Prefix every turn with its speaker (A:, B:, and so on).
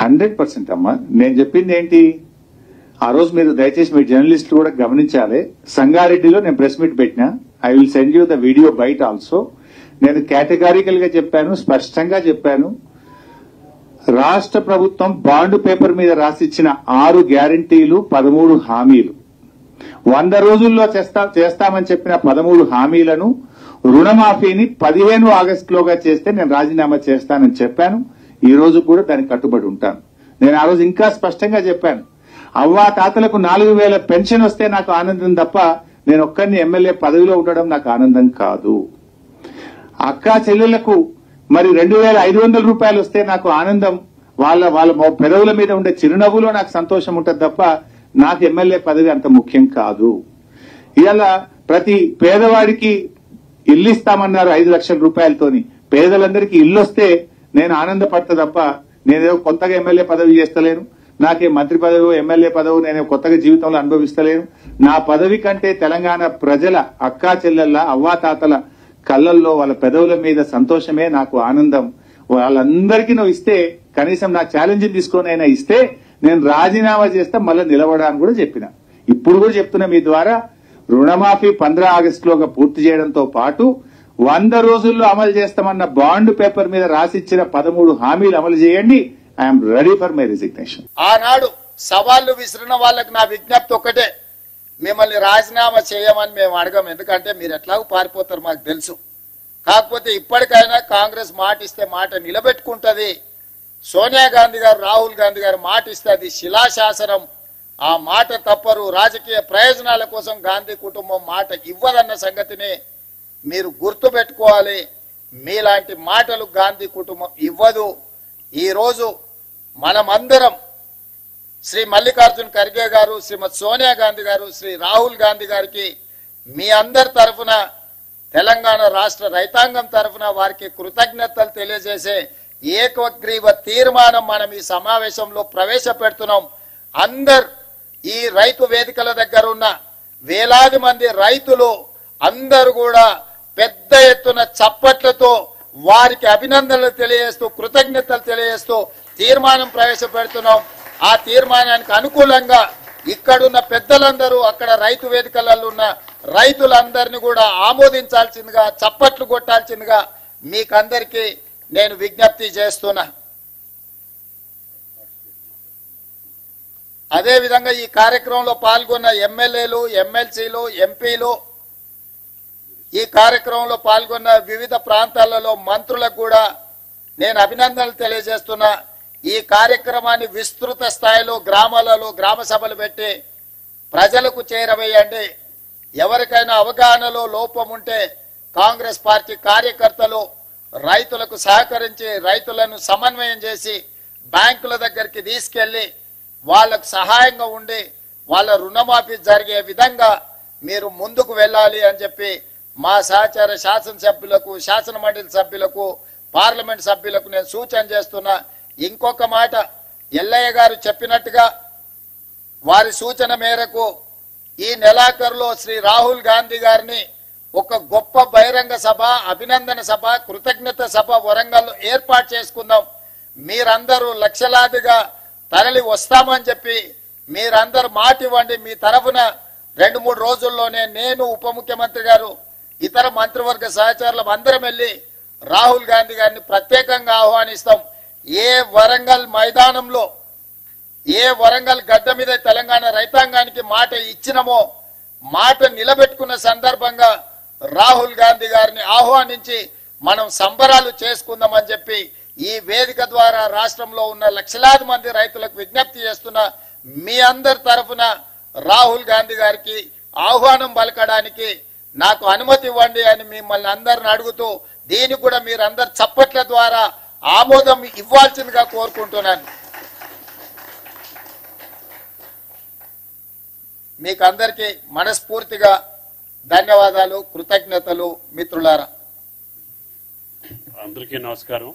A: 100% అమ్మా. నేను చెప్పింది ఏంటి, ఆ రోజు మీరు దయచేసి మీ జర్నలిస్టులు కూడా గమనించాలి. సంగారెడ్డిలో నేను ప్రెస్ మీట్ పెట్టినా. I will send you the video byte also. నేను కేటగారికల్ గా చెప్పాను, స్పష్టంగా చెప్పాను. రాష్ట్ర ప్రభుత్వం బాండ్ పేపర్ మీద రాసిచ్చిన 6 గ్యారంటీలు, 13 హామీలు, 100 రోజుల్లో చేస్తామని చెప్పిన 13 హామీలను, రుణమాఫీని 15 ఆగస్టులోగా చేస్తే నేను రాజీనామా చేస్తానని చెప్పాను. ఈ రోజు కూడా దానికి కట్టుబడి ఉంటాను. నేను ఆ రోజు ఇంకా స్పష్టంగా చెప్పాను, అవ్వా తాతలకు 4000 పెన్షన్ వస్తే నాకు ఆనందం తప్ప నేను ఒక్కరిని ఎమ్మెల్యే పదవిలో ఉండడం నాకు ఆనందం కాదు. అక్కా చెల్లెళ్లకు మరి 2500 రూపాయలు వస్తే నాకు ఆనందం, వాళ్ళ పెదవుల మీద ఉండే చిరునవ్వులో నాకు సంతోషం ఉంటుంది తప్ప నాకు ఎమ్మెల్యే పదవి అంత ముఖ్యం కాదు. ఇవాళ ప్రతి పేదవాడికి ఇల్లు ఇస్తామన్నారు 5 లక్షల రూపాయలతోని. పేదలందరికీ ఇల్లు వస్తే నేను ఆనందపడతా తప్ప నేనేదో కొత్తగా ఎమ్మెల్యే పదవి చేస్తలేను. నాకే మంత్రి పదవి, ఎమ్మెల్యే పదవి నేను కొత్తగా జీవితంలో అనుభవిస్తలేను. నా పదవి కంటే తెలంగాణ ప్రజల అక్కా చెల్లెళ్ళ అవ్వాతాతల కళ్ళల్లో వాళ్ళ పెదవుల మీద సంతోషమే నాకు ఆనందం. వాళ్ళందరికీ నువ్వు ఇస్తే, కనీసం నా ఛాలెంజ్ తీసుకొని అయినా ఇస్తే నేను రాజీనామా చేస్తా, మళ్ళీ నిలబడాలని కూడా చెప్పిన. ఇప్పుడు కూడా చెప్తున్నా మీ ద్వారా, రుణమాఫీ 15 ఆగస్టులోగా పూర్తి చేయడంతో పాటు 100 రోజుల్లో అమలు చేస్తామన్న బాండ్ పేపర్ మీద రాసిచ్చిన 13 హామీలు అమలు చేయండి. I'm ready for my resignation.
B: ఆనాడు సవాళ్లు విసిరిన వాళ్ళకి నా విజ్ఞప్తి ఒక్కటే, మిమ్మల్ని రాజీనామా చేయమని మేము అడగం. ఎందుకంటే మీరు ఎట్లాగూ పారిపోతారు మాకు తెలుసు. కాకపోతే ఇప్పటికైనా కాంగ్రెస్ మాట ఇస్తే మాట నిలబెట్టుకుంటది. సోనియా గాంధీ గారు, రాహుల్ గాంధీ గారు మాట ఇస్తే అది శిలాశాసనం. ఆ మాట తప్పరు. రాజకీయ ప్రయోజనాల కోసం గాంధీ కుటుంబం మాట ఇవ్వదన్న సంగతిని మీరు గుర్తు పెట్టుకోవాలి. మీలాంటి మాటలు గాంధీ కుటుంబం ఇవ్వదు. ఈ రోజు మనమందరం శ్రీ మల్లికార్జున్ ఖర్గే గారు, శ్రీమతి సోనియా గాంధీ గారు, శ్రీ రాహుల్ గాంధీ గారికి మీ అందరి తరఫున, తెలంగాణ రాష్ట్ర రైతాంగం తరఫున వారికి కృతజ్ఞతలు తెలియజేసే ఏకగ్రీవ తీర్మానం మనం ఈ సమావేశంలో ప్రవేశపెడుతున్నాం. అందరు ఈ రైతు వేదికల దగ్గర ఉన్న వేలాది మంది రైతులు అందరూ కూడా పెద్ద ఎత్తున చప్పట్లతో వారికి అభినందనలు తెలియజేస్తూ, కృతజ్ఞతలు తెలియజేస్తూ తీర్మానం ప్రవేశపెడుతున్నాం. ఆ తీర్మానానికి అనుకూలంగా ఇక్కడున్న పెద్దలందరూ, అక్కడ రైతు వేదికలలో ఉన్న రైతులందరినీ కూడా ఆమోదించాల్సిందిగా, చప్పట్లు కొట్టాల్సిందిగా మీకందరికీ నేను విజ్ఞప్తి చేస్తున్నా. అదేవిధంగా ఈ కార్యక్రమంలో పాల్గొన్న ఎమ్మెల్యేలు, ఎమ్మెల్సీలు, ఎంపీలు, ఈ కార్యక్రమంలో పాల్గొన్న వివిధ ప్రాంతాలలో మంత్రులకు కూడా నేను అభినందనలు తెలియజేస్తున్నా. ఈ కార్యక్రమాన్ని విస్తృత స్థాయిలో గ్రామాలలో గ్రామ సభలు పెట్టి ప్రజలకు చేరవేయండి. ఎవరికైనా అవగాహనలో లోపం ఉంటే కాంగ్రెస్ పార్టీ కార్యకర్తలు రైతులకు సహకరించి, రైతులను సమన్వయం చేసి బ్యాంకుల దగ్గరికి తీసుకెళ్లి వాళ్లకు సహాయంగా ఉండి వాళ్ళ రుణమాఫీ జరిగే విధంగా మీరు ముందుకు వెళ్ళాలి అని చెప్పి మా సహచార శాసనసభ్యులకు, శాసన మండలి సభ్యులకు, పార్లమెంట్ సభ్యులకు నేను సూచన చేస్తున్నా. ఇంకొక మాట, ఎల్లయ్య గారు చెప్పినట్టుగా వారి సూచన మేరకు ఈ నెలాఖరులో శ్రీ రాహుల్ గాంధీ గారిని ఒక గొప్ప బహిరంగ సభ, అభినందన సభ, కృతజ్ఞత సభ వరంగల్లో ఏర్పాటు చేసుకుందాం. మీరందరూ లక్షలాదిగా తరలి వస్తామని చెప్పి మీరందరూ మాట ఇవ్వండి. మీ తరఫున 2-3 రోజుల్లోనే నేను, ఉప ముఖ్యమంత్రి గారు, ఇతర మంత్రివర్గ సహచరులు అందరం వెళ్లి రాహుల్ గాంధీ గారిని ప్రత్యేకంగా ఆహ్వానిస్తాం. ఏ వరంగల్ మైదానంలో, ఏ వరంగల్ గడ్డ మీద తెలంగాణ రైతాంగానికి మాట ఇచ్చినమో మాట నిలబెట్టుకున్న సందర్భంగా రాహుల్ గాంధీ గారిని ఆహ్వానించి మనం సంబరాలు చేసుకుందామని చెప్పి ఈ వేదిక ద్వారా రాష్ట్రంలో ఉన్న లక్షలాది మంది రైతులకు విజ్ఞప్తి చేస్తున్నా. మీ అందరి తరఫున రాహుల్ గాంధీ గారికి ఆహ్వానం పలకడానికి నాకు అనుమతి ఇవ్వండి అని మిమ్మల్ని అందరిని అడుగుతూ, దీనికి కూడా మీరందరు చప్పట్ల ద్వారా ఆమోదం ఇవ్వాల్సిందిగా కోరుకుంటున్నాను. మీకు అందరికీ మనస్ఫూర్తిగా ధన్యవాదాలు, కృతజ్ఞతలు. మిత్రులారా,
C: అందరికీ నమస్కారం.